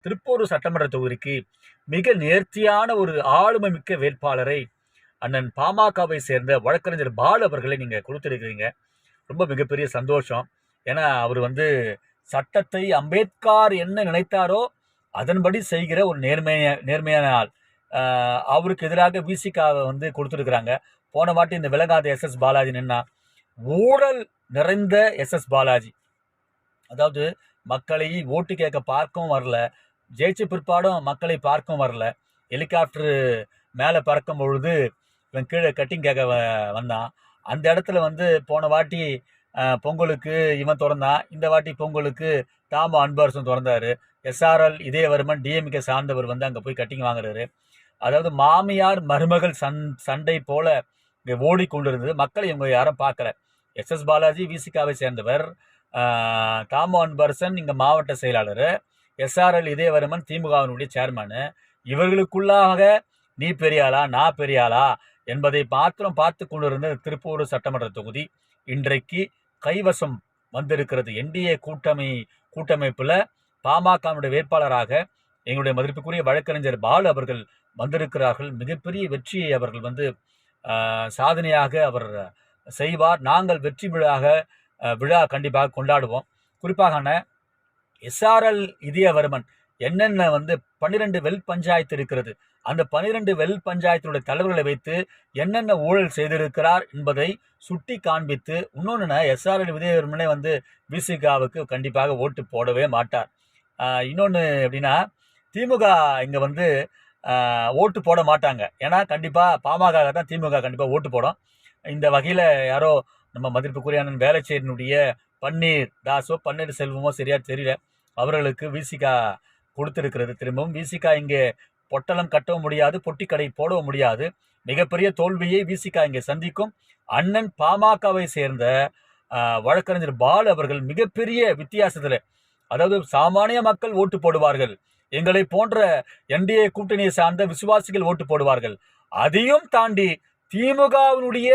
திருப்பூர் சட்டமன்ற தொகுதிக்கு மிக நேர்த்தியான ஒரு ஆளுமை மிக்க வேட்பாளரை அண்ணன் பாமகவை சேர்ந்த வழக்கறிஞர் பால் அவர்களை நீங்கள் கொடுத்துருக்கிறீங்க. ரொம்ப மிகப்பெரிய சந்தோஷம். ஏன்னா அவர் சட்டத்தை அம்பேத்கர் என்ன நினைத்தாரோ அதன்படி செய்கிற ஒரு நேர்மையான ஆள். அவருக்கு எதிராக விசிகாவை கொடுத்துருக்குறாங்க. போன வாட்டி இந்த விலகாத எஸ்எஸ் பாலாஜி நின்னா ஊழல் நிறைந்த எஸ்எஸ் பாலாஜி, அதாவது மக்களை ஓட்டு கேட்க பார்க்கவும் வரல, ஜெயிச்ச பிற்பாடும் மக்களை பார்க்கவும் வரல. ஹெலிகாப்டர் மேலே பறக்கும் பொழுது இவன் கீழே கட்டிங் கேட்க வந்தான். அந்த இடத்துல போன வாட்டி பொங்கலுக்கு இவன் திறந்தான், இந்த வாட்டி பொங்கலுக்கு தாமோ அன்பரசன் திறந்தாரு. எஸ்ஆர்எல் இதயவர்மன் டிஎம்கே சார்ந்தவர் அங்கே போய் கட்டிங் வாங்குறாரு. அதாவது மாமியார் மருமகள் சண்டை போல இங்கே ஓடிக்கொண்டிருந்தது. மக்களை இவங்க யாரும் பார்க்கல. எஸ்எஸ் பாலாஜி விசிகாவை சேர்ந்தவர், தாமோ அன்பரசன் இங்கே மாவட்ட செயலாளர், எஸ்ஆர்எல் இதயவர்மன் திமுகவினுடைய சேர்மனு. இவர்களுக்குள்ளாக நீ பெரியாளா நான் பெரியாளா என்பதை மாத்திரம் பார்த்து கொண்டிருந்த திருப்பூர் சட்டமன்ற தொகுதி இன்றைக்கு கைவசம் வந்திருக்கிறது. என்டிஏ கூட்டமைப்பில் பாமகனுடைய வேட்பாளராக எங்களுடைய மதிப்புக்குரிய வழக்கறிஞர் பால் அவர்கள் வந்திருக்கிறார்கள். மிகப்பெரிய வெற்றியை அவர்கள் சாதனையாக அவர் செய்வார். நாங்கள் வெற்றி விழா கண்டிப்பாக கொண்டாடுவோம். குறிப்பாக எஸ்ஆர்எல் இதயவர்மன் என்னென்ன 12 வெல் பஞ்சாயத்து இருக்கிறது, அந்த 12 வெல் பஞ்சாயத்தினுடைய தலைவர்களை வைத்து என்னென்ன ஊழல் செய்திருக்கிறார் என்பதை சுட்டி காண்பித்து, இன்னொன்று எஸ்ஆர்எல் இதயவர்மனே விசிகாவுக்கு கண்டிப்பாக ஓட்டு போடவே மாட்டார். இன்னொன்று எப்படின்னா, திமுக இங்கே ஓட்டு போட மாட்டாங்க. ஏன்னா கண்டிப்பாக பாமக தான் திமுக கண்டிப்பாக ஓட்டு போடும். இந்த வகையில் யாரோ நம்ம மதிப்புக்குரிய வேளச்சேரியினுடைய பன்னீர் செல்வமோ சரியா தெரியல, அவர்களுக்கு விசிகா கொடுத்திருக்கிறது. திரும்பவும் விசிகா இங்கே பொட்டலம் கட்டவும் முடியாது, பொட்டி கடை போடவும் முடியாது. மிகப்பெரிய தோல்வியை விசிகா இங்கே சந்திக்கும். அண்ணன் பாமகவை சேர்ந்த வழக்கறிஞர் பால் அவர்கள் மிகப்பெரிய வித்தியாசத்தில், அதாவது சாமானிய மக்கள் ஓட்டு போடுவார்கள், எங்களை போன்ற என்டிஏ கூட்டணியை சார்ந்த விசுவாசிகள் ஓட்டு போடுவார்கள், அதையும் தாண்டி திமுகவினுடைய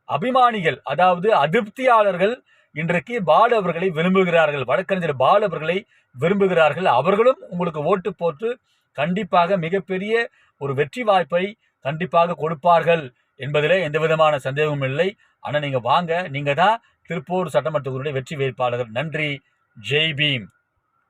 அபிமானிகள், அதாவது அதிருப்தியாளர்கள் இன்றைக்கு பால் அவர்களை விரும்புகிறார்கள், வழக்கறிஞர் பால் அவர்களை விரும்புகிறார்கள். அவர்களும் உங்களுக்கு ஓட்டு போட்டு கண்டிப்பாக மிகப்பெரிய ஒரு வெற்றி வாய்ப்பை கண்டிப்பாக கொடுப்பார்கள் என்பதிலே எந்த விதமான சந்தேகமும் இல்லை. ஆனால் நீங்கள் வாங்க, நீங்கள் தான் திருப்பூர் சட்டமன்றத்தினுடைய வெற்றி வேட்பாளர்கள். நன்றி. ஜெய் பீம்.